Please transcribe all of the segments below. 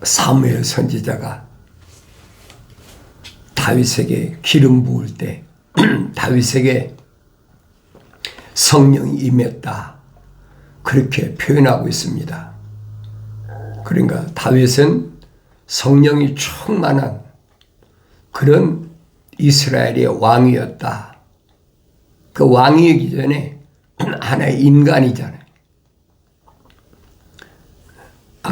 사무엘 선지자가 다윗에게 기름 부을 때 다윗에게 성령이 임했다, 그렇게 표현하고 있습니다. 그러니까 다윗은 성령이 충만한 그런 이스라엘의 왕이었다. 그 왕이기 전에 하나의 인간이잖아요.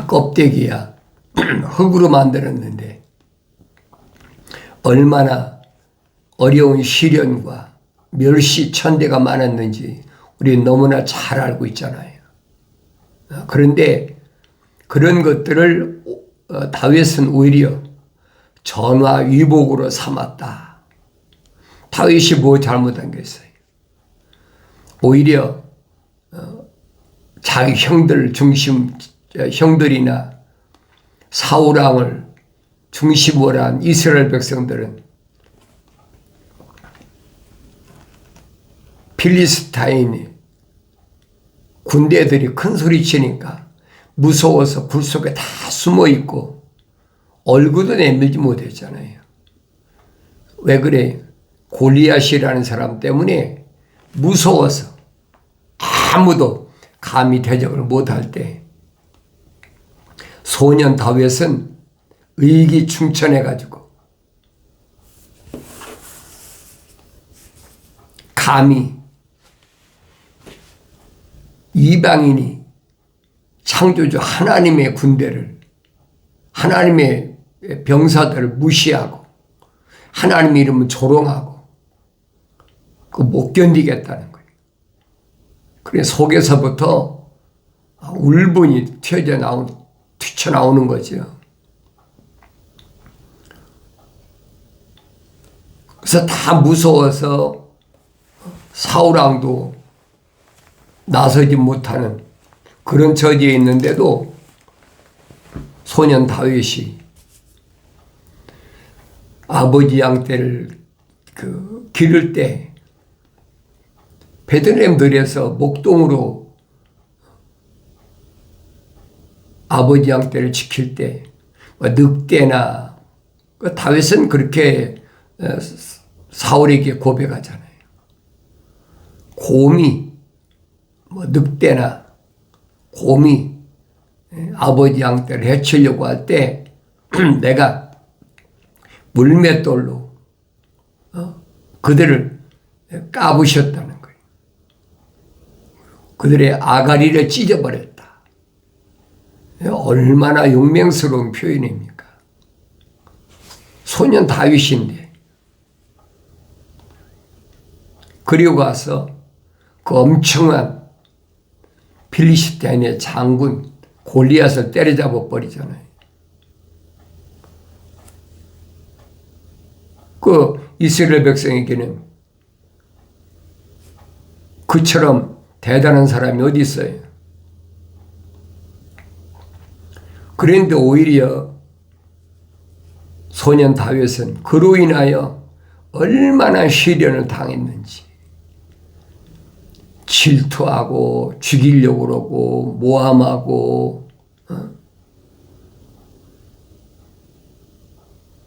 껍데기야 흙으로 만들었는데 얼마나 어려운 시련과 멸시 천대가 많았는지 우리 너무나 잘 알고 있잖아요. 그런데 그런 것들을 다윗은 오히려 전화위복으로 삼았다. 다윗이 뭐 잘못한 게 있어요? 오히려 자기 형들이나 사울왕을 중심으로 한 이스라엘 백성들은 필리스타인 군대들이 큰 소리 치니까 무서워서 굴 속에 다 숨어 있고 얼굴도 내밀지 못했잖아요. 왜 그래? 골리앗이라는 사람 때문에 무서워서 아무도 감히 대적을 못할 때 소년 다윗은 의기충천해가지고 감히 이방인이 창조주 하나님의 군대를, 하나님의 병사들을 무시하고 하나님의 이름은 조롱하고 못 견디겠다는 거예요. 그래서 속에서부터 울분이 튀쳐나오는 거죠. 그래서 다 무서워서 사울왕도 나서지 못하는 그런 처지에 있는데도 소년 다윗이 아버지 양떼를 기를 때 베들레헴 들에서 목동으로 아버지 양떼를 지킬 때 늑대나 다윗은 그렇게 사울에게 고백하잖아요. 곰이 늑대나 곰이 아버지 양떼를 해치려고 할 때 내가 물맷돌로 그들을 까부셨다는 거예요. 그들의 아가리를 찢어버렸다. 얼마나 용맹스러운 표현입니까? 소년 다윗인데 그리고 가서 그 엄청난 필리스타인의 장군 골리앗을 때려잡아 버리잖아요. 그 이스라엘 백성에게는 그처럼 대단한 사람이 어디 있어요? 그런데 오히려 소년 다윗은 그로 인하여 얼마나 시련을 당했는지 질투하고 죽이려고 그러고 모함하고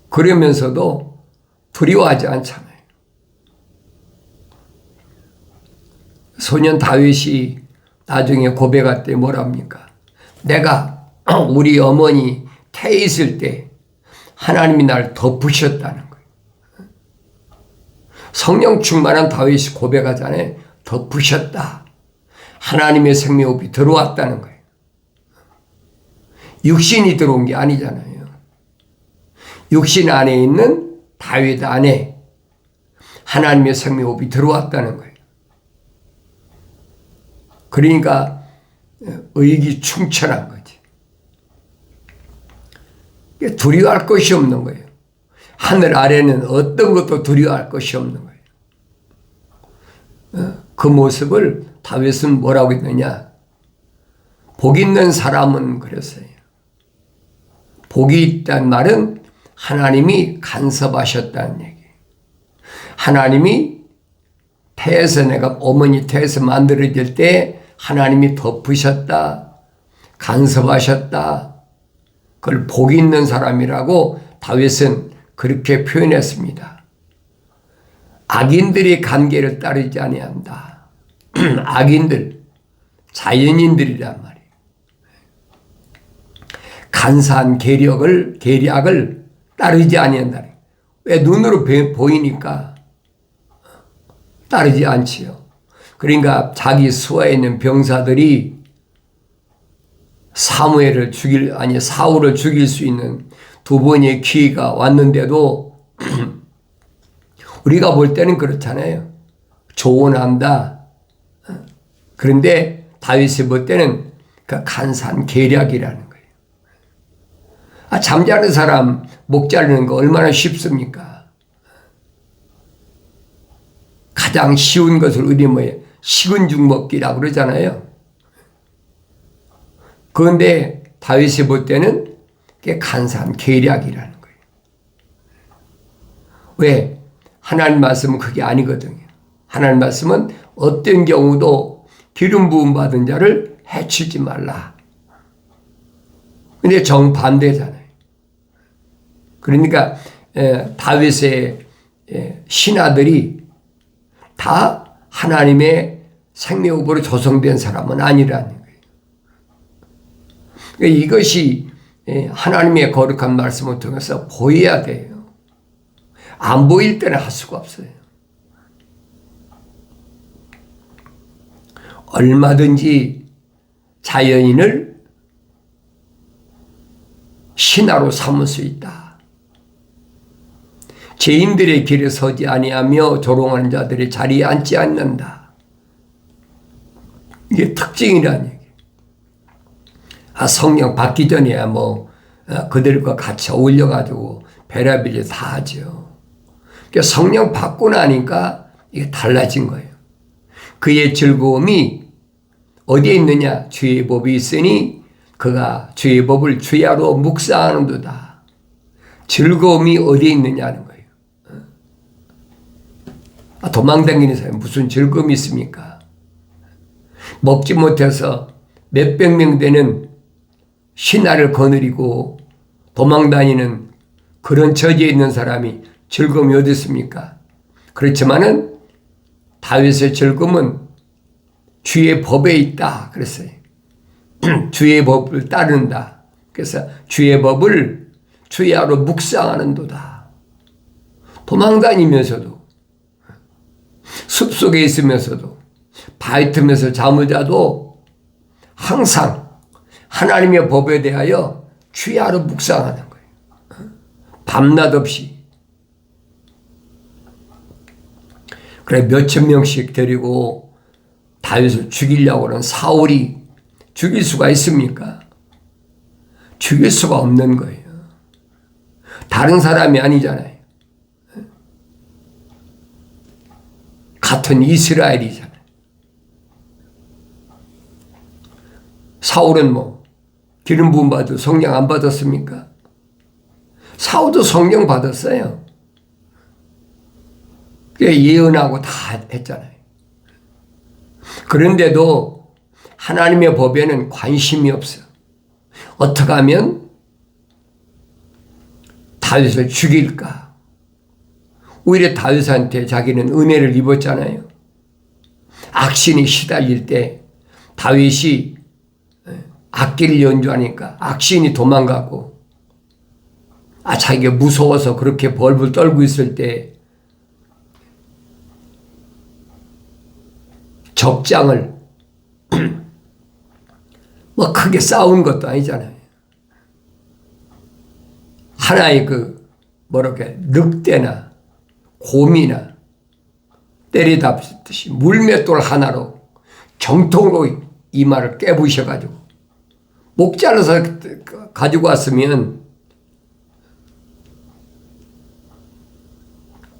그러면서도 두려워하지 않잖아요. 소년 다윗이 나중에 고백할 때 뭐랍니까? 내가 우리 어머니 태에 있을 때 하나님이 날 덮으셨다는 거예요. 성령 충만한 다윗이 고백하잖아요. 덮으셨다. 하나님의 생명호흡이 들어왔다는 거예요. 육신이 들어온 게 아니잖아요. 육신 안에 있는 다윗 안에 하나님의 생명호흡이 들어왔다는 거예요. 그러니까 의기충천한 거지. 두려워할 것이 없는 거예요. 하늘 아래는 어떤 것도 두려워할 것이 없는 거예요. 그 모습을 다윗은 뭐라고 했느냐? 복 있는 사람은 그랬어요. 복이 있다는 말은 하나님이 간섭하셨다는 얘기예요. 하나님이 태에서 내가 어머니 태에서 만들어질 때 하나님이 덮으셨다, 간섭하셨다, 그걸 복 있는 사람이라고 다윗은 그렇게 표현했습니다. 악인들이 간계를 따르지 아니한다. 악인들, 자연인들이란 말이에요. 간사한 계략을 따르지 아니한다. 왜? 눈으로 보이니까 따르지 않지요. 그러니까 자기 수하에 있는 병사들이 사울을 죽일 수 있는 두 번의 기회가 왔는데도 우리가 볼 때는 그렇잖아요. 조언한다. 그런데 다윗이 볼 때는 그 간사한 계략이라는 거예요. 잠자는 사람 목 자르는 거 얼마나 쉽습니까? 가장 쉬운 것을 우리 식은 죽 먹기라고 그러잖아요. 그런데 다윗이 볼 때는 그게 간사한 계략이라는 거예요. 왜? 하나님 말씀은 그게 아니거든요. 하나님 말씀은 어떤 경우도 기름 부음 받은 자를 해치지 말라. 근데 정반대잖아요. 그러니까 다윗의 신하들이 다 하나님의 생명으로 조성된 사람은 아니라는 거예요. 그러니까 이것이 하나님의 거룩한 말씀을 통해서 보여야 돼요. 안 보일 때는 할 수가 없어요. 얼마든지 자연인을 신하로 삼을 수 있다. 죄인들의 길에 서지 아니하며 조롱하는 자들의 자리에 앉지 않는다. 이게 특징이라는 얘기예요. 성령 받기 전에야 그들과 같이 어울려가지고 베라비를 다 하죠. 그러니까 성령 받고 나니까 이게 달라진 거예요. 그의 즐거움이 어디에 있느냐? 주의 법이 있으니 그가 주의 법을 주야로 묵상하는도다. 즐거움이 어디에 있느냐는 거예요. 도망다니는 사람이 무슨 즐거움이 있습니까? 먹지 못해서 몇백 명 되는 신하를 거느리고 도망다니는 그런 처지에 있는 사람이 즐거움이 어디 있습니까? 그렇지만은 다윗의 즐거움은 주의 법에 있다 그랬어요. 주의 법을 따른다. 그래서 주의 법을 주야로 묵상하는도다. 도망다니면서도 숲속에 있으면서도 바위 틈에서 잠을 자도 항상 하나님의 법에 대하여 주야로 묵상하는 거예요. 밤낮 없이. 그래 몇천 명씩 데리고 다윗을 죽이려고 하는 사울이 죽일 수가 있습니까? 죽일 수가 없는 거예요. 다른 사람이 아니잖아요. 같은 이스라엘이잖아요. 사울은 기름 부음 받고 성령 안 받았습니까? 사울도 성령 받았어요. 예언하고 다 했잖아요. 그런데도 하나님의 법에는 관심이 없어. 어떻게 하면 다윗을 죽일까? 오히려 다윗한테 자기는 은혜를 입었잖아요. 악신이 시달릴 때 다윗이 악기를 연주하니까 악신이 도망가고 자기가 무서워서 그렇게 벌벌 떨고 있을 때 적장을 크게 싸운 것도 아니잖아요. 하나의 늑대나 곰이나 때리다듯이 물맷돌 하나로 정통으로 이마를 깨부셔가지고 목 잘라서 가지고 왔으면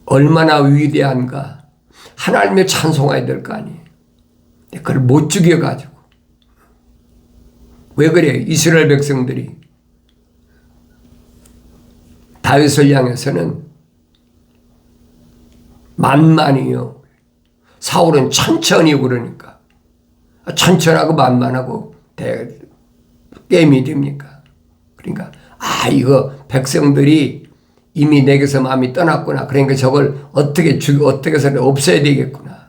얼마나 위대한가. 하나님을 찬송해야 될 거 아니에요. 그걸 못 죽여가지고. 왜 그래요? 이스라엘 백성들이 다윗을 향해서는 만만이요. 사울은 천천히 그러니까. 천천하고 만만하고 게임이 됩니까? 그러니까 이거 백성들이 이미 내게서 마음이 떠났구나. 그러니까 저걸 어떻게 해서 없애야 되겠구나.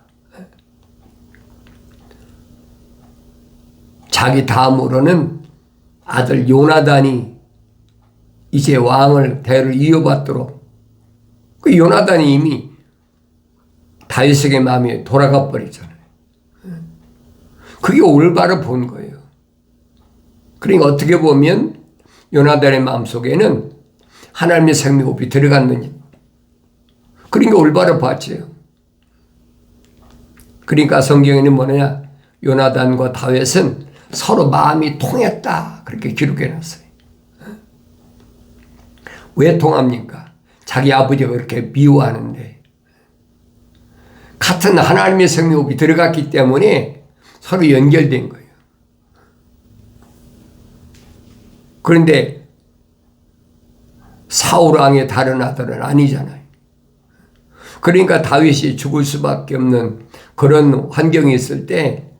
자기 다음으로는 아들 요나단이 이제 왕을 대를 이어받도록, 그 요나단이 이미 다윗에게 마음이 돌아가 버리잖아요. 그게 올바로 본 거예요. 그러니까 어떻게 보면 요나단의 마음속에는 하나님의 생명호흡이 들어갔느냐. 그러니까 올바로 봤죠. 그러니까 성경에는 뭐냐, 요나단과 다윗은 서로 마음이 통했다, 그렇게 기록해놨어요. 왜 통합니까? 자기 아버지가 그렇게 미워하는데 같은 하나님의 생명호흡이 들어갔기 때문에 서로 연결된 거예요. 그런데 사울 왕의 다른 아들은 아니잖아요. 그러니까 다윗이 죽을 수밖에 없는 그런 환경이 있을 때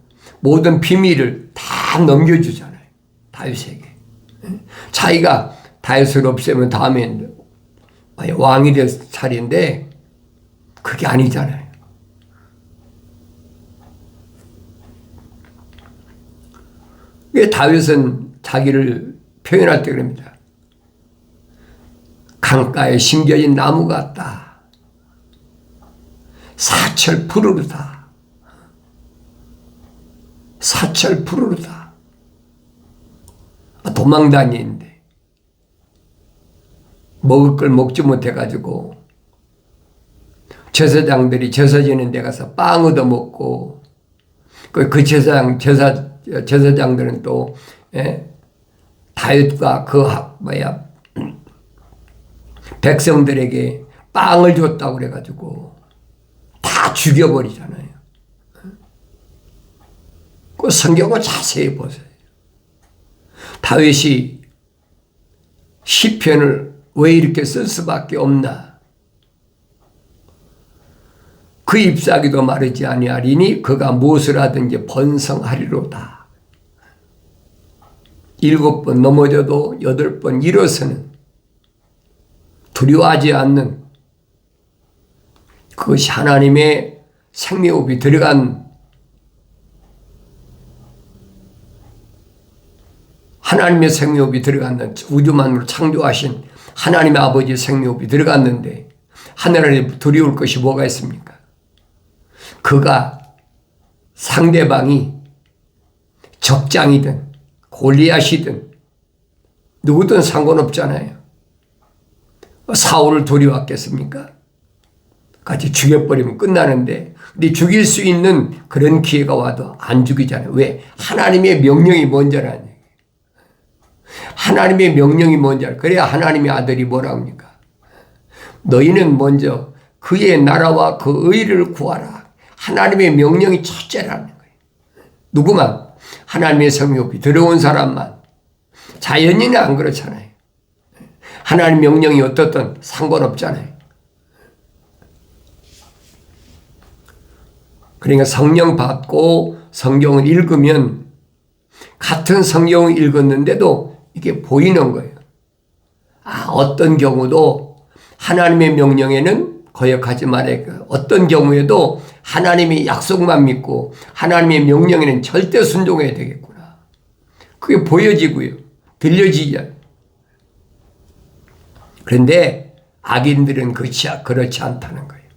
모든 비밀을 다 넘겨주잖아요. 다윗에게. 자기가 다윗을 없애면 다음에 왕이 될 차례인데 그게 아니잖아요. 다윗은 자기를 표현할 때 그럽니다. 강가에 심겨진 나무 같다. 사철 푸르르다. 사철 푸르르다. 도망다니는데 먹을 걸 먹지 못해가지고 제사장들이 제사 지는 데 가서 빵 얻어먹고 그 제사장들은 또 다윗과 백성들에게 빵을 줬다고 그래가지고 다 죽여버리잖아요. 그 성경을 자세히 보세요. 다윗이 시편을 왜 이렇게 쓸 수밖에 없나? 그 잎사귀도 마르지 아니하리니 그가 무엇을 하든지 번성하리로다. 7번 넘어져도 8번 일어서는, 두려워하지 않는, 그것이 하나님의 생명호흡이 들어간, 하나님의 생명호흡이 들어갔는, 우주만으로 창조하신 하나님의 아버지의 생명호흡이 들어갔는데 하늘에 두려울 것이 뭐가 있습니까? 그가 상대방이 적장이든 골리앗이든 누구든 상관없잖아요. 사울을 두려웠겠습니까? 같이 죽여버리면 끝나는데, 근데 죽일 수 있는 그런 기회가 와도 안 죽이잖아요. 왜? 하나님의 명령이 먼저라는 얘기예요. 하나님의 명령이 먼저. 그래야 하나님의 아들이 뭐라 합니까? 너희는 먼저 그의 나라와 그 의를 구하라. 하나님의 명령이 첫째라는 거예요. 누구만? 하나님의 성령이 들어온 사람만. 자연인은 안 그렇잖아요. 하나님 명령이 어떻든 상관없잖아요. 그러니까 성령 받고 성경을 읽으면 같은 성경을 읽었는데도 이게 보이는 거예요. 어떤 경우도 하나님의 명령에는 거역하지 말아야, 어떤 경우에도 하나님의 약속만 믿고 하나님의 명령에는 절대 순종해야 되겠구나. 그게 보여지고요. 들려지죠. 그런데 악인들은 그렇지 않다는 거예요.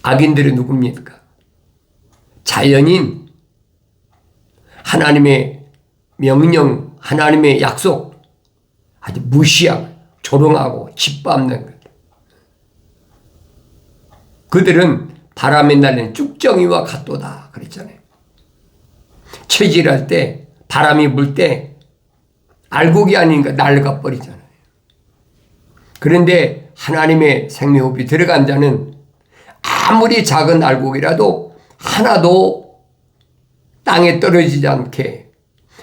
악인들은 누굽니까? 자연인, 하나님의 명령, 하나님의 약속 아주 무시하고 조롱하고 짓밟는 것. 그들은 바람에 날리는 쭉정이와 같도다 그랬잖아요. 채질할 때 바람이 불 때 알곡이 아니니까 날가 버리잖아요. 그런데 하나님의 생명호흡이 들어간 자는 아무리 작은 알곡이라도 하나도 땅에 떨어지지 않게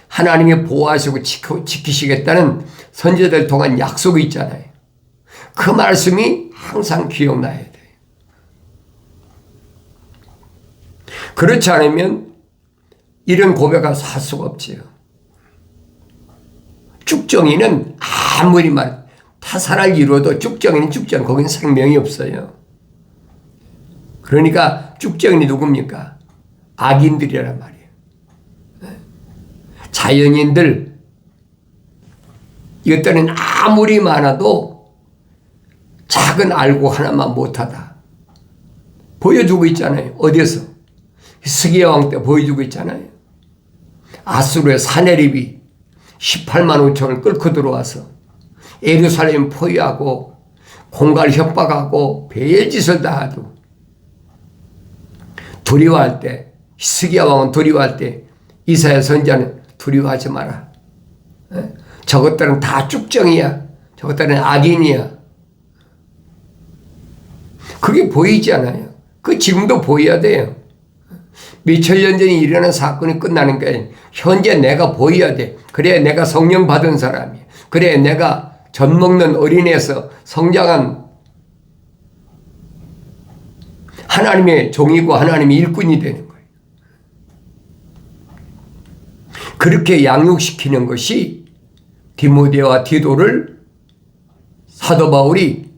하나님이 보호하시고 지키시겠다는 선지자들 통한 약속이 있잖아요. 그 말씀이 항상 기억나야 돼요. 그렇지 않으면 이런 고백을 할 수가 없지요. 쭉정이는 아무리 타산을 이루어도 쭉정이는 쭉정, 거기는 생명이 없어요. 그러니까 쭉정이 누굽니까? 악인들이란 말이에요. 자연인들, 이것들은 아무리 많아도 작은 알고 하나만 못하다. 보여주고 있잖아요. 어디에서? 스기야왕 때 보여주고 있잖아요. 아수르의 사네립이 18만 5천을 끌고 들어와서 예루살렘 포위하고 공갈 협박하고 별짓을 다 하고 두려워할 때, 스기야왕은 두려워할 때 이사야 선지자는 두려워하지 마라. 저것들은 다 쭉정이야. 저것들은 악인이야. 그게 보이지 않아요. 그 지금도 보여야 돼요. 몇천 년 전에 일어난 사건이 끝나는 게 현재 내가 보여야 돼. 그래야 내가 성령 받은 사람이야. 그래야 내가 젖 먹는 어린애에서 성장한 하나님의 종이고 하나님의 일꾼이 되는 거예요. 그렇게 양육시키는 것이 디모데와 디도를 사도 바울이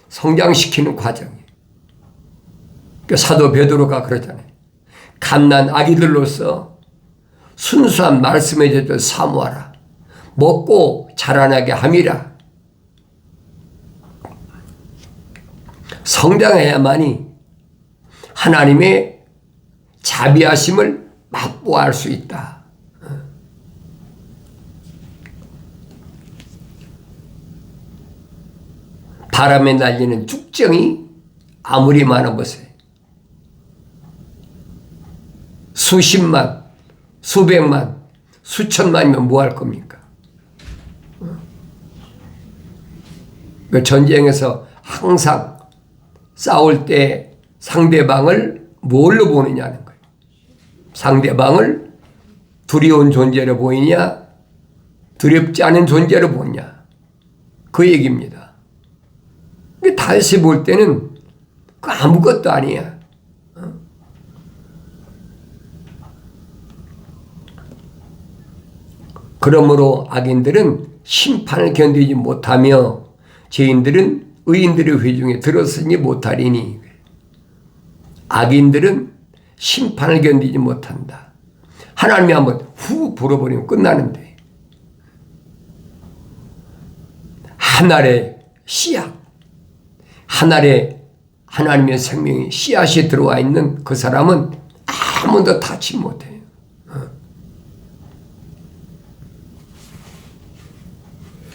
성장시키는 과정이에요. 사도 베드로가 그러잖아요. 갓난 아기들로서 순수한 말씀의 제도를 사모하라. 먹고 자라나게 함이라. 성장해야만이 하나님의 자비하심을 맛보할 수 있다. 바람에 날리는 쭉정이 아무리 많아보세요. 수십만, 수백만, 수천만이면 뭐 할 겁니까? 그 전쟁에서 항상 싸울 때 상대방을 뭘로 보느냐는 거예요. 상대방을 두려운 존재로 보이냐, 두렵지 않은 존재로 보냐. 그 얘기입니다. 다시 볼 때는 그 아무것도 아니야. 그러므로 악인들은 심판을 견디지 못하며 죄인들은 의인들의 회중에 들어서지 못하리니. 악인들은 심판을 견디지 못한다. 하나님이 한번 후 불어버리면 끝나는데, 하늘의 씨앗, 하늘에 하나님의 생명이 씨앗이 들어와 있는 그 사람은 아무도 닿지 못해요.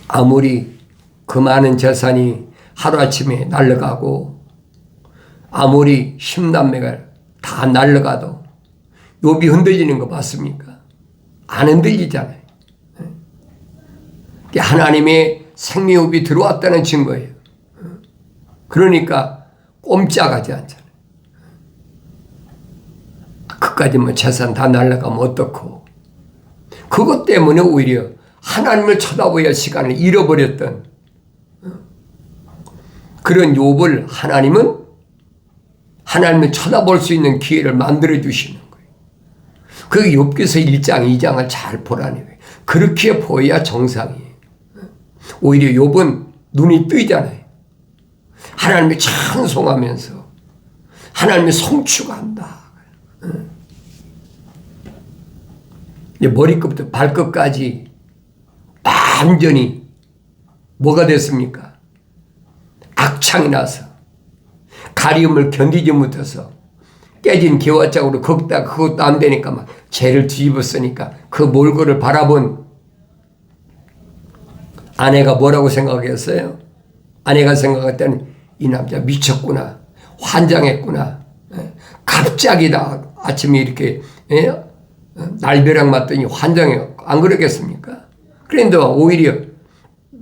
아무리 그 많은 재산이 하루아침에 날아가고 아무리 10남매가 다 날아가도 욥이 흔들리는 거 맞습니까? 안 흔들리잖아요. 하나님의 생명이 들어왔다는 증거예요. 그러니까 꼼짝하지 않잖아요. 그까지 뭐 재산 다 날아가면 어떻고. 그것 때문에 오히려 하나님을 쳐다봐야 할 시간을 잃어버렸던 그런 욥을 하나님은 하나님을 쳐다볼 수 있는 기회를 만들어 주시는 거예요. 그 욥기서 1장, 2장을 잘 보라는 거예요. 그렇게 보여야 정상이에요. 오히려 욥은 눈이 뜨이잖아요. 하나님을 찬송하면서 하나님을 성취한다. 머리끝부터 발끝까지 완전히 뭐가 됐습니까? 악창이 나서 가리움을 견디지 못해서 깨진 기와짝으로 걷다 그것도 안 되니까 막 죄를 뒤집었으니까 그 몰골을 바라본 아내가 뭐라고 생각했어요? 아내가 생각할 때는 이 남자 미쳤구나, 환장했구나, 갑자기 나 아침에 이렇게 날벼락 맞더니 환장해. 안 그러겠습니까? 그런데 오히려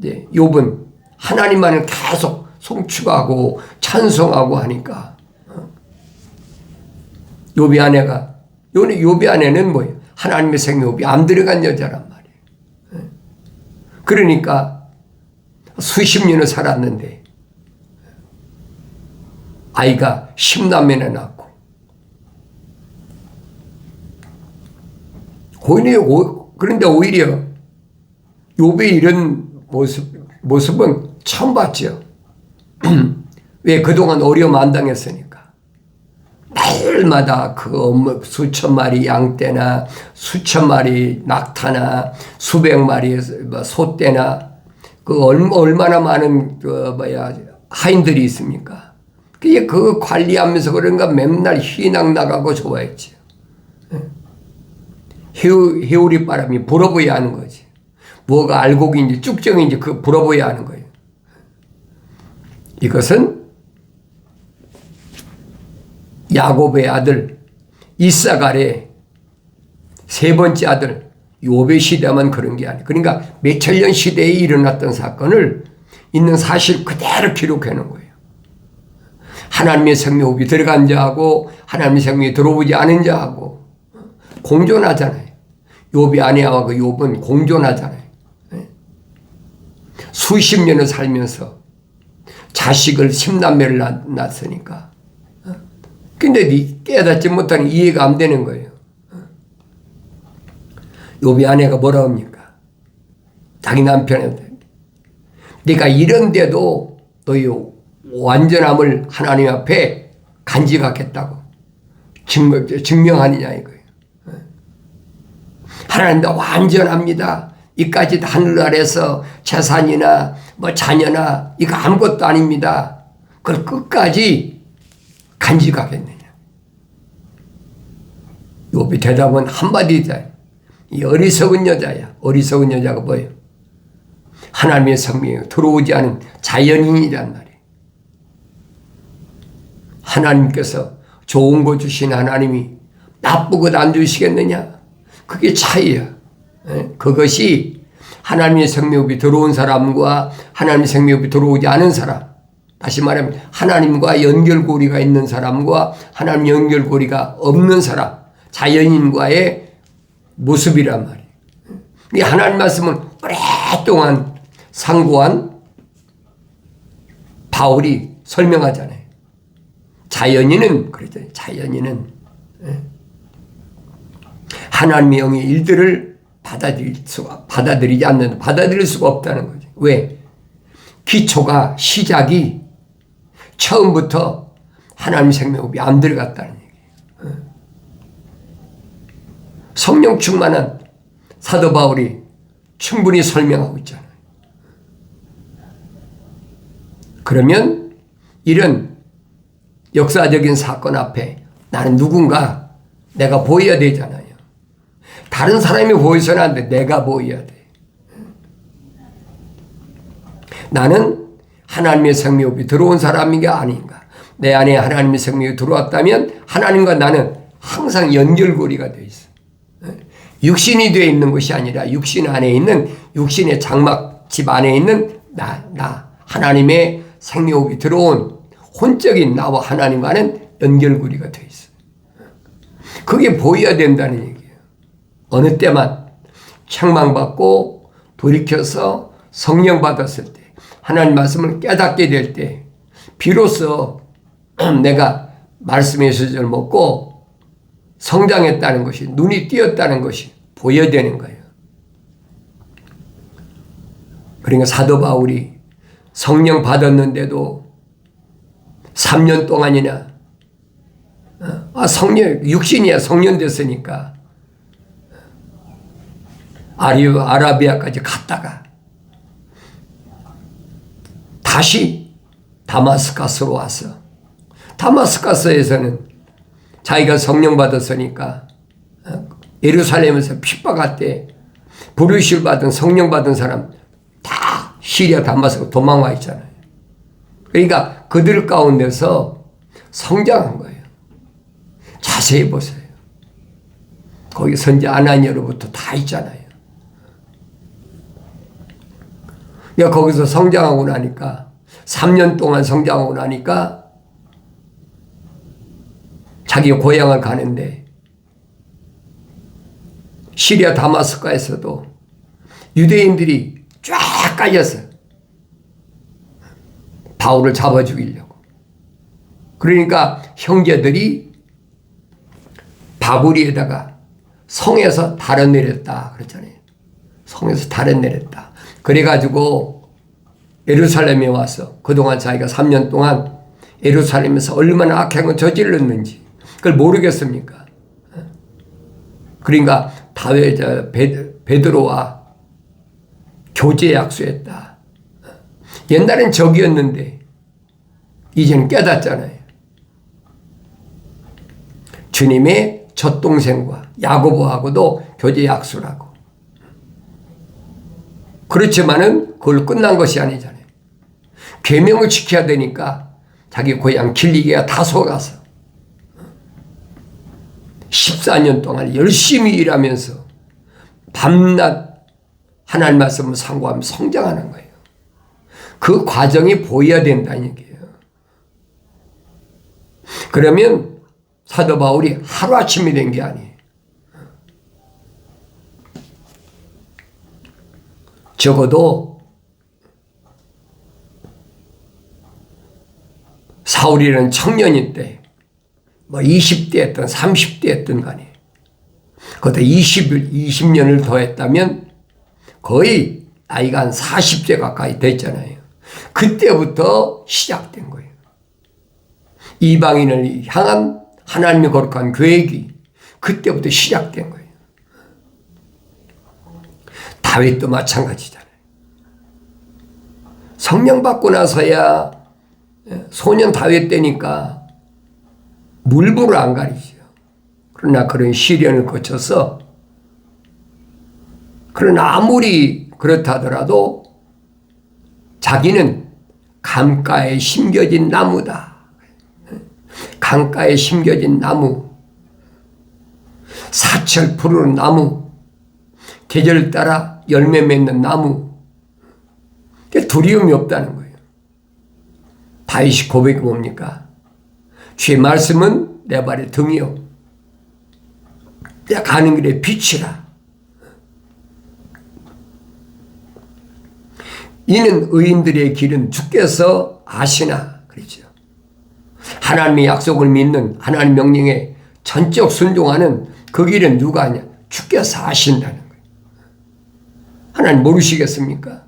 욥은 하나님만을 계속 송축하고 찬송하고 하니까 욥의 아내가, 욥의 아내는 뭐예요? 하나님의 생명이 안 들어간 여자란 말이에요. 그러니까 수십 년을 살았는데 아이가 10남매나 낳고 그런데 오히려 욥의 이런 모습은 처음 봤죠. 왜? 그동안 어려움 안 당했으니까. 날마다 그 수천 마리 양떼나 수천 마리 낙타나 수백 마리 소떼나 그 얼마나 많은 하인들이 있습니까? 그 관리하면서 그런가 맨날 휘낭 나가고 좋아했지. 해오리 바람이 불어보야 하는 거지. 뭐가 알곡인지 쭉정인지 그 불어보야 하는 거예요. 이것은 야곱의 아들 이사갈의 세 번째 아들 욥의 시대만 그런 게 아니에요. 그러니까 몇천 년 시대에 일어났던 사건을 있는 사실 그대로 기록해 놓은 거예요. 하나님의 생명 욥이 들어간 자하고 하나님의 생명이 들어오지 않은 자하고 공존하잖아요. 욥이 아내와 그 욥은 공존하잖아요. 수십 년을 살면서 자식을 10남매를 낳았으니까. 근데 깨닫지 못하니 이해가 안 되는 거예요. 욥이 아내가 뭐라 합니까? 자기 남편한테 네가 이런데도 너의 완전함을 하나님 앞에 간직하겠다고 증명하느냐 이거예요. 하나님 나 완전합니다. 이까지 하늘 아래서 재산이나 뭐 자녀나 이거 아무것도 아닙니다. 그걸 끝까지 간직하겠느냐. 욥이 대답은 한마디다. 이 어리석은 여자야. 어리석은 여자가 뭐예요? 하나님의 성명에 들어오지 않은 자연인이란 말이에요. 하나님께서 좋은 거 주신 하나님이 나쁜 것 안 주시겠느냐? 그게 차이야. 그것이 하나님의 생명이 들어온 사람과 하나님의 생명이 들어오지 않은 사람. 다시 말하면 하나님과 연결고리가 있는 사람과 하나님 연결고리가 없는 사람. 자연인과의 모습이란 말이에요. 이 하나님 말씀을 오랫동안 상고한 바울이 설명하잖아요. 자연인은 그러잖아요. 자연인은 하나님의 영의 일들을 받아들이지 않는, 받아들일 수가 없다는 거죠. 왜? 기초가, 시작이 처음부터 하나님 생명이 안 들어갔다는 얘기예요. 성령 충만한 사도 바울이 충분히 설명하고 있잖아요. 그러면 이런 역사적인 사건 앞에 나는 누군가 내가 보여야 되잖아요. 다른 사람이 보여서는 안 돼. 내가 보여야 돼. 나는 하나님의 생명이 들어온 사람인가 아닌가. 내 안에 하나님의 생명이 들어왔다면 하나님과 나는 항상 연결고리가 되어 있어. 육신이 되어 있는 것이 아니라 육신 안에 있는 육신의 장막집 안에 있는 나 하나님의 생명이 들어온 혼적인 나와 하나님과는 연결고리가 되어 있어. 그게 보여야 된다는 얘기예요. 어느 때만 책망받고 돌이켜서 성령 받았을 때 하나님 말씀을 깨닫게 될 때 비로소 내가 말씀의 수저를 먹고 성장했다는 것이 눈이 띄었다는 것이 보여야 되는 거예요. 그러니까 사도 바울이 성령 받았는데도 3년 동안이나 성령 육신이야 성년 됐으니까 아라비아까지 갔다가 다시 다마스커스로 와서 다마스커스에서는 자기가 성령 받았으니까 예루살렘에서 핍박할 때 부르심 받은 성령 받은 사람 다 시리아 다마스커 도망와 있잖아요. 그러니까 그들 가운데서 성장한 거예요. 자세히 보세요. 거기 선지자 아나니아로부터 다 있잖아요. 내가 거기서 성장하고 나니까 3년 동안 성장하고 나니까 자기 고향을 가는데 시리아 다마스커에서도 유대인들이 쫙 깔렸어. 바울을 잡아 죽이려고. 그러니까 형제들이 바구리에다가 성에서 달아내렸다 그랬잖아요. 성에서 달에 내렸다. 그래가지고 예루살렘에 와서 그동안 자기가 3년 동안 예루살렘에서 얼마나 악한 걸 저질렀는지 그걸 모르겠습니까? 그러니까 베드로와 교제 약속했다. 옛날엔 적이었는데 이제는 깨닫잖아요. 주님의 젖동생과 야고보하고도 교제 약속하고. 그렇지만은 그걸 끝난 것이 아니잖아요. 계명을 지켜야 되니까 자기 고향 길리기가 다소 가서 14년 동안 열심히 일하면서 밤낮 하나님 말씀을 상고하며 성장하는 거예요. 그 과정이 보여야 된다는 얘기예요. 그러면 사도 바울이 하루아침이 된 게 아니에요. 적어도 사울이라는 청년일 때 뭐 20대였든 30대였든 간에 그것도 20년을 더했다면 거의 나이가 한 40세 가까이 됐잖아요. 그때부터 시작된 거예요. 이방인을 향한 하나님의 거룩한 계획이 그때부터 시작된 거예요. 다윗도 마찬가지잖아요. 성령 받고 나서야 소년 다윗 때니까 물불을 안 가리죠. 그러나 그런 시련을 거쳐서 그러나 아무리 그렇다 하더라도 자기는 강가에 심겨진 나무다. 강가에 심겨진 나무, 사철 푸르는 나무, 계절 따라 열매 맺는 나무, 두려움이 없다는 거예요. 다윗이 고백이 뭡니까? 주의 말씀은 내 발의 등이요 내가 가는 길에 빛이라. 이는 의인들의 길은 주께서 아시나 그러죠. 하나님의 약속을 믿는 하나님 명령에 전적 순종하는 그 길은 누가 하냐? 주께서 아신다는 거예요. 하나님 모르시겠습니까?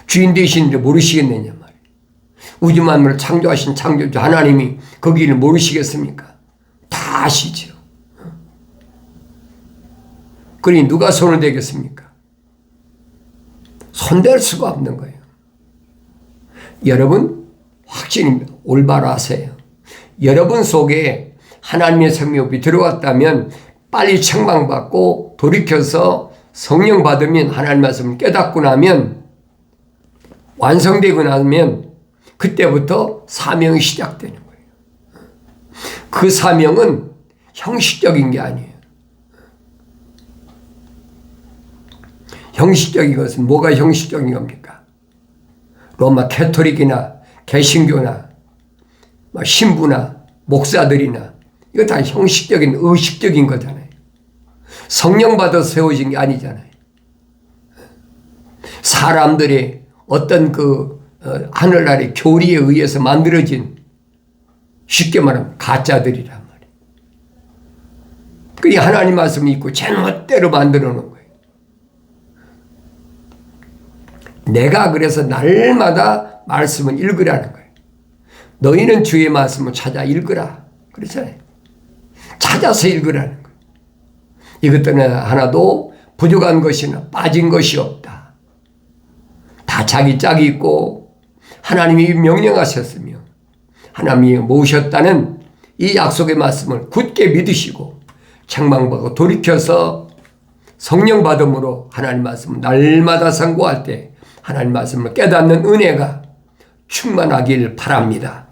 주인 되시는데 모르시겠느냐 말이에요. 우주 만물을 창조하신 창조주 하나님이 그 길을 모르시겠습니까? 다 아시죠. 그러니 누가 손을 대겠습니까? 손댈 수가 없는 거예요. 여러분 확신입니다. 올바로 하세요. 여러분 속에 하나님의 생명이 들어왔다면 빨리 책망받고 돌이켜서 성령 받으면 하나님 말씀을 깨닫고 나면 완성되고 나면 그때부터 사명이 시작되는 거예요. 그 사명은 형식적인 게 아니에요. 형식적인 것은 뭐가 형식적인 겁니까? 로마 캐토릭이나 개신교나 신부나 목사들이나 이거 다 형식적인 의식적인 거잖아요. 성령 받아서 세워진 게 아니잖아요. 사람들의 어떤 하늘나라의 교리에 의해서 만들어진 쉽게 말하면 가짜들이란 말이에요. 그게 하나님 말씀이 있고 제멋대로 만들어 놓은 거예요. 내가 그래서 날마다 말씀을 읽으라는 거예요. 너희는 주의 말씀을 찾아 읽으라. 그렇잖아요. 찾아서 읽으라는 거예요. 이것들은 하나도 부족한 것이나 빠진 것이 없다. 다 자기 짝이 있고 하나님이 명령하셨으며 하나님이 모으셨다는 이 약속의 말씀을 굳게 믿으시고 책망받고 돌이켜서 성령 받음으로 하나님 말씀을 날마다 상고할 때 하나님 말씀을 깨닫는 은혜가 충만하길 바랍니다.